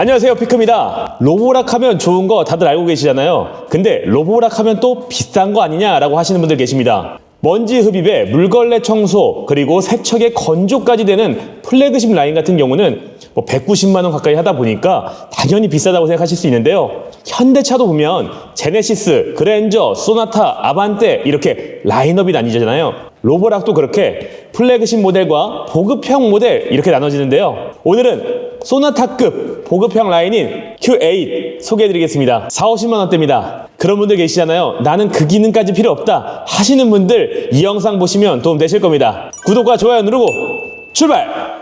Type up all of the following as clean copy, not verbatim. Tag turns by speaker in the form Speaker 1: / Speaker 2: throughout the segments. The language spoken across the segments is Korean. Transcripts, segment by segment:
Speaker 1: 안녕하세요, 피크입니다. 로보락 하면 좋은 거 다들 알고 계시잖아요. 근데 로보락 하면 또 비싼 거 아니냐라고 하시는 분들 계십니다. 먼지 흡입에 물걸레 청소 그리고 세척에 건조까지 되는 플래그십 라인 같은 경우는 190만 원 가까이 하다 보니까 당연히 비싸다고 생각하실 수 있는데요. 현대차도 보면 제네시스, 그랜저, 소나타, 아반떼 이렇게 라인업이 나뉘잖아요. 로보락도 그렇게 플래그십 모델과 보급형 모델 이렇게 나눠지는데요. 오늘은 소나타급 보급형 라인인 Q8 소개해드리겠습니다. 40~50만 원대입니다. 그런 분들 계시잖아요. 나는 그 기능까지 필요 없다 하시는 분들 이 영상 보시면 도움 되실 겁니다. 구독과 좋아요 누르고 출발!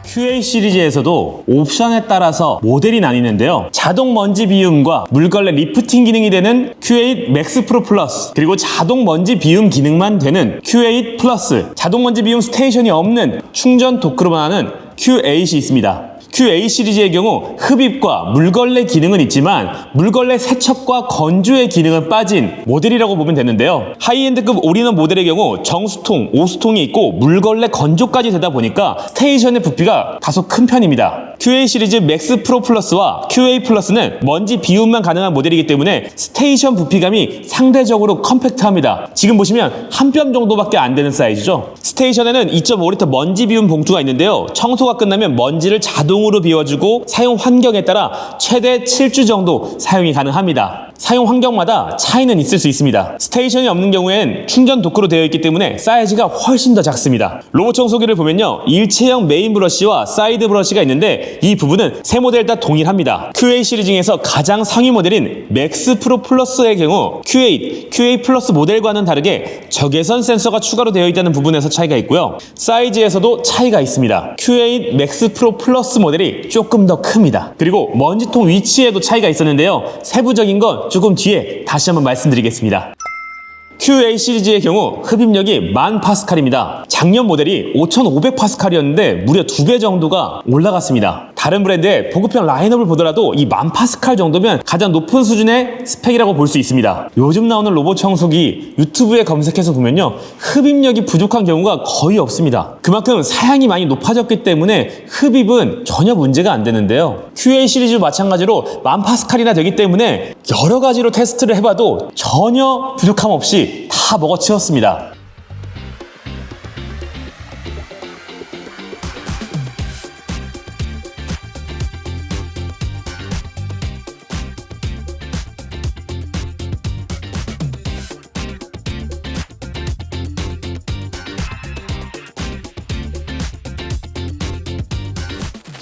Speaker 1: Q8 시리즈에서도 옵션에 따라서 모델이 나뉘는데요. 자동 먼지 비움과 물걸레 리프팅 기능이 되는 Q8 맥스 프로 플러스, 그리고 자동 먼지 비움 기능만 되는 Q8 플러스, 자동 먼지 비움 스테이션이 없는 충전 도크로만 하는 Q8이 있습니다. Q8 시리즈의 경우 흡입과 물걸레 기능은 있지만 물걸레 세척과 건조의 기능은 빠진 모델이라고 보면 되는데요. 하이엔드급 올인원 모델의 경우 정수통, 오수통이 있고 물걸레 건조까지 되다 보니까 스테이션의 부피가 다소 큰 편입니다. Q8 시리즈 맥스 프로 플러스와 Q8 플러스는 먼지 비움만 가능한 모델이기 때문에 스테이션 부피감이 상대적으로 컴팩트합니다. 지금 보시면 한 뼘 정도밖에 안 되는 사이즈죠. 스테이션에는 2.5리터 먼지 비움 봉투가 있는데요. 청소가 끝나면 먼지를 자동으로 비워주고 사용 환경에 따라 최대 7주 정도 사용이 가능합니다. 사용 환경마다 차이는 있을 수 있습니다. 스테이션이 없는 경우엔 충전 도크로 되어 있기 때문에 사이즈가 훨씬 더 작습니다. 로봇 청소기를 보면요, 일체형 메인 브러쉬와 사이드 브러쉬가 있는데 이 부분은 세 모델 다 동일합니다. Q8 시리즈 중에서 가장 상위 모델인 맥스 프로 플러스의 경우 Q8 플러스 모델과는 다르게 적외선 센서가 추가로 되어 있다는 부분에서 차이가 있고요. 사이즈에서도 차이가 있습니다. Q8 맥스 프로 플러스 모델이 조금 더 큽니다. 그리고 먼지통 위치에도 차이가 있었는데요. 세부적인 건 조금 뒤에 다시 한번 말씀드리겠습니다. Q8 시리즈의 경우 흡입력이 1000파스칼입니다. 작년 모델이 5500파스칼이었는데 무려 2배 정도가 올라갔습니다. 다른 브랜드의 보급형 라인업을 보더라도 이 1000파스칼 정도면 가장 높은 수준의 스펙이라고 볼 수 있습니다. 요즘 나오는 로봇 청소기 유튜브에 검색해서 보면요, 흡입력이 부족한 경우가 거의 없습니다. 그만큼 사양이 많이 높아졌기 때문에 흡입은 전혀 문제가 안 되는데요. Q8 시리즈 마찬가지로 1000파스칼이나 되기 때문에 여러 가지로 테스트를 해봐도 전혀 부족함 없이 다 먹어치웠습니다.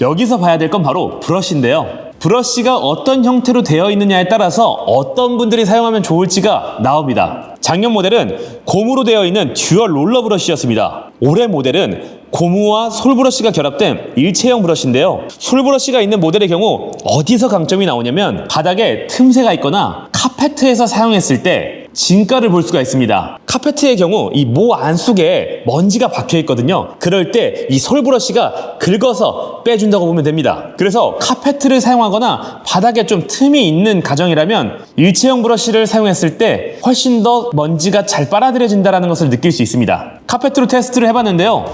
Speaker 1: 여기서 봐야 될 건 바로 브러쉬인데요. 브러쉬가 어떤 형태로 되어 있느냐에 따라서 어떤 분들이 사용하면 좋을지가 나옵니다. 작년 모델은 고무로 되어 있는 듀얼 롤러 브러쉬였습니다. 올해 모델은 고무와 솔브러쉬가 결합된 일체형 브러쉬인데요. 솔브러쉬가 있는 모델의 경우 어디서 강점이 나오냐면 바닥에 틈새가 있거나 카페트에서 사용했을 때 진가를 볼 수가 있습니다. 카페트의 경우 이 모 안속에 먼지가 박혀 있거든요. 그럴 때 이 솔브러쉬가 긁어서 빼준다고 보면 됩니다. 그래서 카페트를 사용하거나 바닥에 좀 틈이 있는 가정이라면 일체형 브러쉬를 사용했을 때 훨씬 더 먼지가 잘 빨아들여진다는 것을 느낄 수 있습니다. 카페트로 테스트를 해봤는데요.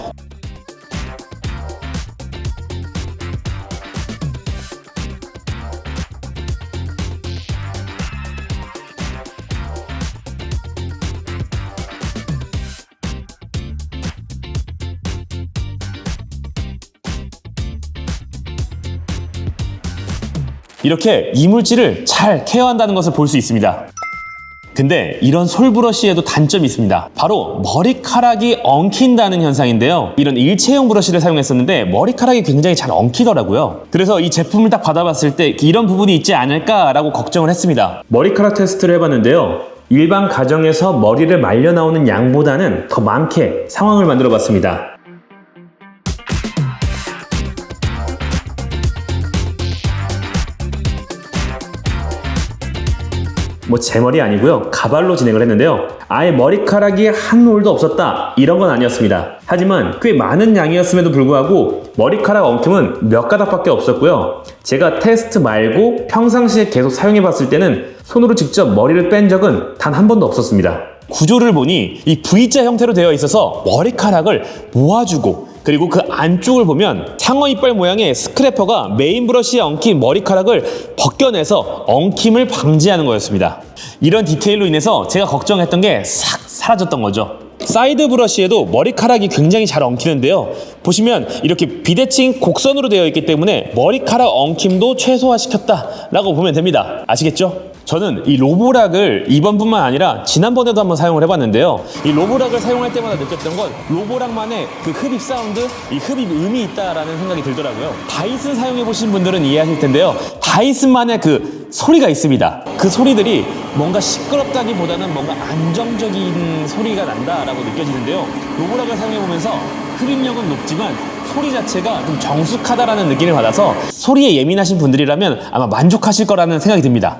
Speaker 1: 이렇게 이물질을 잘 케어한다는 것을 볼 수 있습니다. 근데 이런 솔브러쉬에도 단점이 있습니다. 바로 머리카락이 엉킨다는 현상인데요. 이런 일체형 브러쉬를 사용했었는데 머리카락이 굉장히 잘 엉키더라고요. 그래서 이 제품을 딱 받아봤을 때 이런 부분이 있지 않을까라고 걱정을 했습니다. 머리카락 테스트를 해봤는데요. 일반 가정에서 머리를 말려 나오는 양보다는 더 많게 상황을 만들어 봤습니다. 제 머리 아니고요, 가발로 진행을 했는데요. 아예 머리카락이 한 올도 없었다 이런 건 아니었습니다. 하지만 꽤 많은 양이었음에도 불구하고 머리카락 엉킴은 몇 가닥밖에 없었고요. 제가 테스트 말고 평상시에 계속 사용해 봤을 때는 손으로 직접 머리를 뺀 적은 단 한 번도 없었습니다. 구조를 보니 이 V자 형태로 되어 있어서 머리카락을 모아주고, 그리고 그 안쪽을 보면 상어 이빨 모양의 스크래퍼가 메인 브러쉬에 엉킨 머리카락을 벗겨내서 엉킴을 방지하는 거였습니다. 이런 디테일로 인해서 제가 걱정했던 게 싹 사라졌던 거죠. 사이드 브러쉬에도 머리카락이 굉장히 잘 엉키는데요. 보시면 이렇게 비대칭 곡선으로 되어 있기 때문에 머리카락 엉킴도 최소화시켰다라고 보면 됩니다. 아시겠죠? 저는 이 로보락을 이번뿐만 아니라 지난번에도 한번 사용을 해봤는데요. 이 로보락을 사용할 때마다 느꼈던 건 로보락만의 그 흡입 사운드, 이 흡입 음이 있다라는 생각이 들더라고요. 다이슨 사용해보신 분들은 이해하실 텐데요. 다이슨만의 그 소리가 있습니다. 그 소리들이 뭔가 시끄럽다기보다는 뭔가 안정적인 소리가 난다라고 느껴지는데요. 로보락을 사용해보면서 흡입력은 높지만 소리 자체가 좀 정숙하다라는 느낌을 받아서 소리에 예민하신 분들이라면 아마 만족하실 거라는 생각이 듭니다.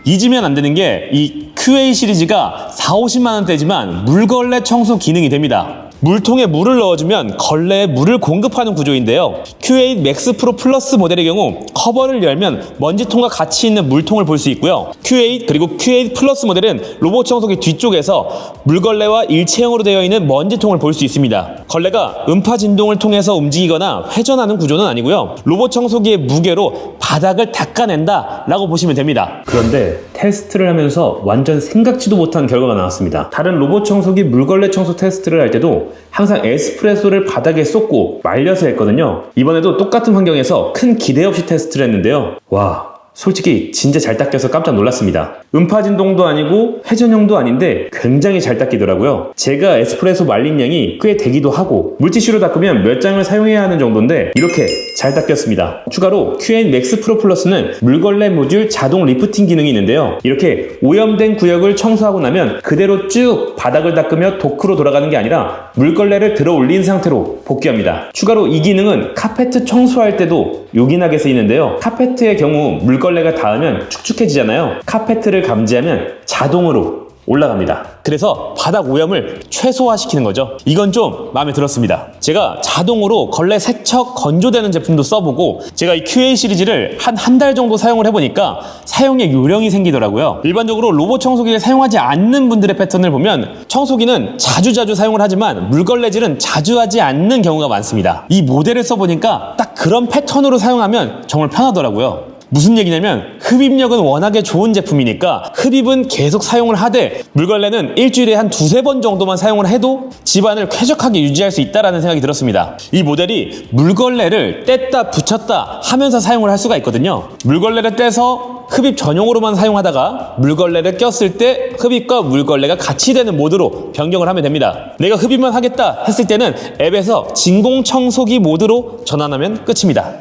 Speaker 1: 잊으면 안 되는 게 이 QA 시리즈가 40~50만 원대지만 물걸레 청소 기능이 됩니다. 물통에 물을 넣어주면 걸레에 물을 공급하는 구조인데요. Q8 맥스 프로 플러스 모델의 경우 커버를 열면 먼지통과 같이 있는 물통을 볼 수 있고요. Q8 그리고 Q8 플러스 모델은 로봇 청소기 뒤쪽에서 물걸레와 일체형으로 되어 있는 먼지통을 볼 수 있습니다. 걸레가 음파 진동을 통해서 움직이거나 회전하는 구조는 아니고요. 로봇 청소기의 무게로 바닥을 닦아낸다 라고 보시면 됩니다. 그런데 테스트를 하면서 완전 생각지도 못한 결과가 나왔습니다. 다른 로봇 청소기 물걸레 청소 테스트를 할 때도 항상 에스프레소를 바닥에 쏟고 말려서 했거든요. 이번에도 똑같은 환경에서 큰 기대 없이 테스트를 했는데요. 와, 솔직히 진짜 잘 닦여서 깜짝 놀랐습니다. 음파 진동도 아니고 회전형도 아닌데 굉장히 잘 닦이더라고요. 제가 에스프레소 말린 양이 꽤 되기도 하고 물티슈로 닦으면 몇 장을 사용해야 하는 정도인데 이렇게 잘 닦였습니다. 추가로 Q8 맥스 프로 플러스는 물걸레 모듈 자동 리프팅 기능이 있는데요. 이렇게 오염된 구역을 청소하고 나면 그대로 쭉 바닥을 닦으며 도크로 돌아가는 게 아니라 물걸레를 들어 올린 상태로 복귀합니다. 추가로 이 기능은 카페트 청소할 때도 요긴하게 쓰이는데요. 카페트의 경우 물걸레가 닿으면 축축해지잖아요. 카페트를 감지하면 자동으로 올라갑니다. 그래서 바닥 오염을 최소화시키는 거죠. 이건 좀 마음에 들었습니다. 제가 자동으로 걸레 세척 건조되는 제품도 써보고 제가 이 QA 시리즈를 한 달 정도 사용을 해보니까 사용의 요령이 생기더라고요. 일반적으로 로봇 청소기를 사용하지 않는 분들의 패턴을 보면 청소기는 자주자주 사용을 하지만 물걸레질은 자주 하지 않는 경우가 많습니다. 이 모델을 써보니까 딱 그런 패턴으로 사용하면 정말 편하더라고요. 무슨 얘기냐면 흡입력은 워낙에 좋은 제품이니까 흡입은 계속 사용을 하되 물걸레는 일주일에 한 2~3번 정도만 사용을 해도 집안을 쾌적하게 유지할 수 있다는 생각이 들었습니다. 이 모델이 물걸레를 뗐다 붙였다 하면서 사용을 할 수가 있거든요. 물걸레를 떼서 흡입 전용으로만 사용하다가 물걸레를 꼈을 때 흡입과 물걸레가 같이 되는 모드로 변경을 하면 됩니다. 내가 흡입만 하겠다 했을 때는 앱에서 진공청소기 모드로 전환하면 끝입니다.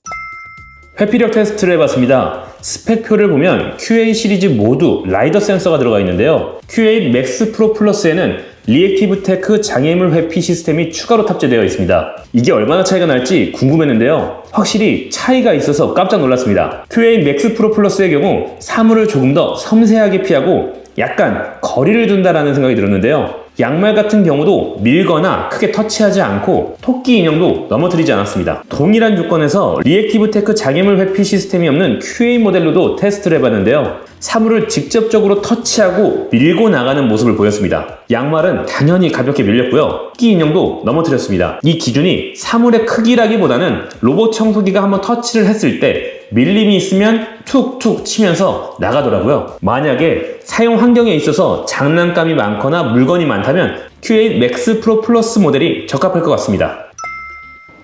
Speaker 1: 회피력 테스트를 해봤습니다. 스펙표를 보면 QA 시리즈 모두 라이더 센서가 들어가 있는데요. Q8 맥스 프로 플러스에는 리액티브 테크 장애물 회피 시스템이 추가로 탑재되어 있습니다. 이게 얼마나 차이가 날지 궁금했는데요. 확실히 차이가 있어서 깜짝 놀랐습니다. Q8 맥스 프로 플러스의 경우 사물을 조금 더 섬세하게 피하고 약간 거리를 둔다라는 생각이 들었는데요. 양말 같은 경우도 밀거나 크게 터치하지 않고 토끼 인형도 넘어뜨리지 않았습니다. 동일한 조건에서 리액티브 테크 장애물 회피 시스템이 없는 QA 모델로도 테스트를 해봤는데요. 사물을 직접적으로 터치하고 밀고 나가는 모습을 보였습니다. 양말은 당연히 가볍게 밀렸고요. 토끼 인형도 넘어뜨렸습니다. 이 기준이 사물의 크기라기보다는 로봇 청소기가 한번 터치를 했을 때 밀림이 있으면 툭툭 치면서 나가더라고요. 만약에 사용 환경에 있어서 장난감이 많거나 물건이 많다면 Q8 맥스 프로 플러스 모델이 적합할 것 같습니다.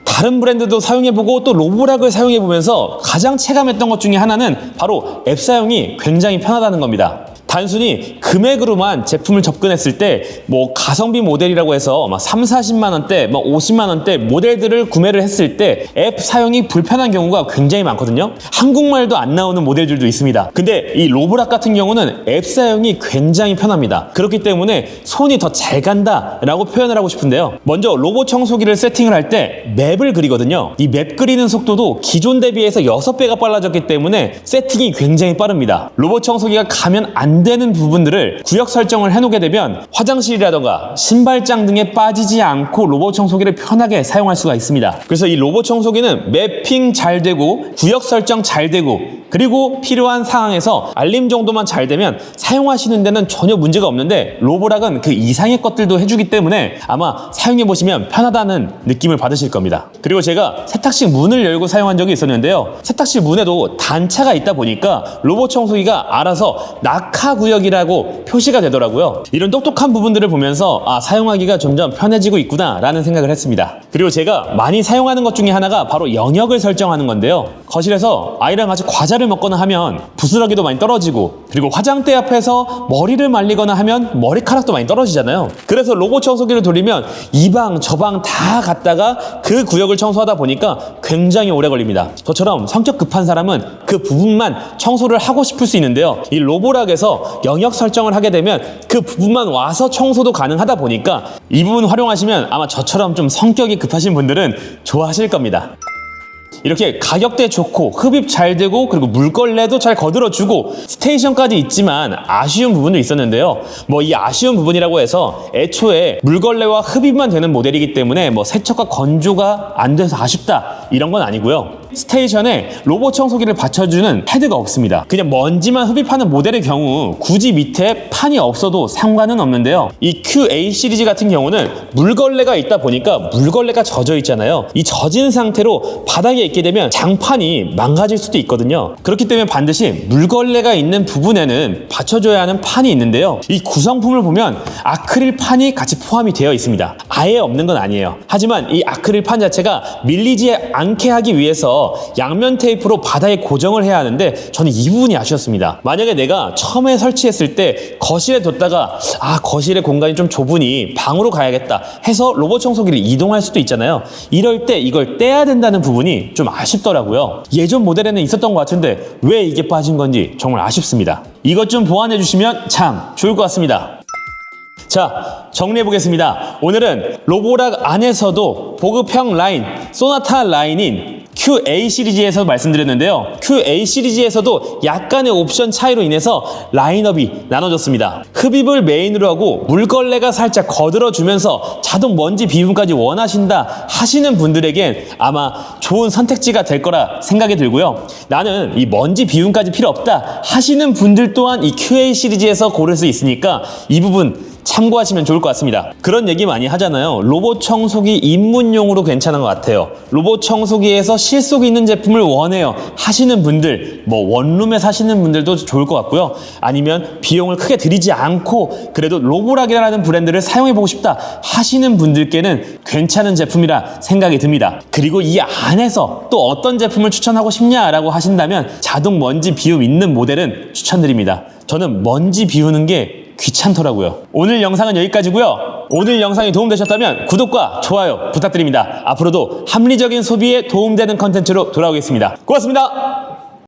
Speaker 1: 다른 브랜드도 사용해보고 또 로보락을 사용해보면서 가장 체감했던 것 중에 하나는 바로 앱 사용이 굉장히 편하다는 겁니다. 단순히 금액으로만 제품을 접근했을 때 뭐 가성비 모델이라고 해서 막 30~40만 원대, 막 50만 원대 모델들을 구매를 했을 때 앱 사용이 불편한 경우가 굉장히 많거든요. 한국말도 안 나오는 모델들도 있습니다. 근데 이 로보락 같은 경우는 앱 사용이 굉장히 편합니다. 그렇기 때문에 손이 더 잘 간다라고 표현을 하고 싶은데요. 먼저 로봇 청소기를 세팅을 할 때 맵을 그리거든요. 이 맵 그리는 속도도 기존 대비해서 6배가 빨라졌기 때문에 세팅이 굉장히 빠릅니다. 로봇 청소기가 가면 안 안 되는 부분들을 구역 설정을 해놓게 되면 화장실이라던가 신발장 등에 빠지지 않고 로봇 청소기를 편하게 사용할 수가 있습니다. 그래서 이 로봇 청소기는 매핑 잘 되고 구역 설정 잘 되고 그리고 필요한 상황에서 알림 정도만 잘 되면 사용하시는 데는 전혀 문제가 없는데 로보락은 그 이상의 것들도 해주기 때문에 아마 사용해보시면 편하다는 느낌을 받으실 겁니다. 그리고 제가 세탁실 문을 열고 사용한 적이 있었는데요. 세탁실 문에도 단차가 있다 보니까 로봇 청소기가 알아서 낙하 구역이라고 표시가 되더라고요. 이런 똑똑한 부분들을 보면서 사용하기가 점점 편해지고 있구나 라는 생각을 했습니다. 그리고 제가 많이 사용하는 것 중에 하나가 바로 영역을 설정하는 건데요. 거실에서 아이랑 같이 과자를 먹거나 하면 부스러기도 많이 떨어지고 그리고 화장대 앞에서 머리를 말리거나 하면 머리카락도 많이 떨어지잖아요. 그래서 로봇 청소기를 돌리면 이 방 저 방 다 갔다가 그 구역을 청소하다 보니까 굉장히 오래 걸립니다. 저처럼 성격 급한 사람은 그 부분만 청소를 하고 싶을 수 있는데요. 이 로보락에서 영역 설정을 하게 되면 그 부분만 와서 청소도 가능하다 보니까 이 부분 활용하시면 아마 저처럼 좀 성격이 급하신 분들은 좋아하실 겁니다. 이렇게 가격대 좋고 흡입 잘 되고 그리고 물걸레도 잘 거들어주고 스테이션까지 있지만 아쉬운 부분도 있었는데요. 이 아쉬운 부분이라고 해서 애초에 물걸레와 흡입만 되는 모델이기 때문에 세척과 건조가 안 돼서 아쉽다 이런 건 아니고요. 스테이션에 로봇 청소기를 받쳐주는 패드가 없습니다. 그냥 먼지만 흡입하는 모델의 경우 굳이 밑에 판이 없어도 상관은 없는데요. 이 QA 시리즈 같은 경우는 물걸레가 있다 보니까 물걸레가 젖어 있잖아요. 이 젖은 상태로 바닥에 있게 되면 장판이 망가질 수도 있거든요. 그렇기 때문에 반드시 물걸레가 있는 부분에는 받쳐줘야 하는 판이 있는데요. 이 구성품을 보면 아크릴 판이 같이 포함이 되어 있습니다. 아예 없는 건 아니에요. 하지만 이 아크릴 판 자체가 밀리지 않게 하기 위해서 양면 테이프로 바닥에 고정을 해야 하는데 저는 이 부분이 아쉬웠습니다. 만약에 내가 처음에 설치했을 때 거실에 뒀다가 거실의 공간이 좀 좁으니 방으로 가야겠다 해서 로봇 청소기를 이동할 수도 있잖아요. 이럴 때 이걸 떼야 된다는 부분이 좀 아쉽더라고요. 예전 모델에는 있었던 것 같은데 왜 이게 빠진 건지 정말 아쉽습니다. 이것 좀 보완해 주시면 참 좋을 것 같습니다. 자, 정리해 보겠습니다. 오늘은 로보락 안에서도 보급형 라인, 소나타 라인인 QA 시리즈에서 말씀드렸는데요. QA 시리즈에서도 약간의 옵션 차이로 인해서 라인업이 나눠졌습니다. 흡입을 메인으로 하고 물걸레가 살짝 거들어주면서 자동 먼지 비움까지 원하신다 하시는 분들에겐 아마 좋은 선택지가 될 거라 생각이 들고요. 나는 이 먼지 비움까지 필요 없다 하시는 분들 또한 이 QA 시리즈에서 고를 수 있으니까 이 부분 참고하시면 좋을 것 같습니다. 그런 얘기 많이 하잖아요. 로봇 청소기 입문용으로 괜찮은 것 같아요. 로봇 청소기에서 실속 있는 제품을 원해요 하시는 분들, 원룸에 사시는 분들도 좋을 것 같고요. 아니면 비용을 크게 들이지 않고 그래도 로보락이라는 브랜드를 사용해보고 싶다 하시는 분들께는 괜찮은 제품이라 생각이 듭니다. 그리고 이 안에서 또 어떤 제품을 추천하고 싶냐라고 하신다면 자동 먼지 비움 있는 모델은 추천드립니다. 저는 먼지 비우는 게 귀찮더라고요. 오늘 영상은 여기까지고요. 오늘 영상이 도움되셨다면 구독과 좋아요 부탁드립니다. 앞으로도 합리적인 소비에 도움되는 컨텐츠로 돌아오겠습니다. 고맙습니다.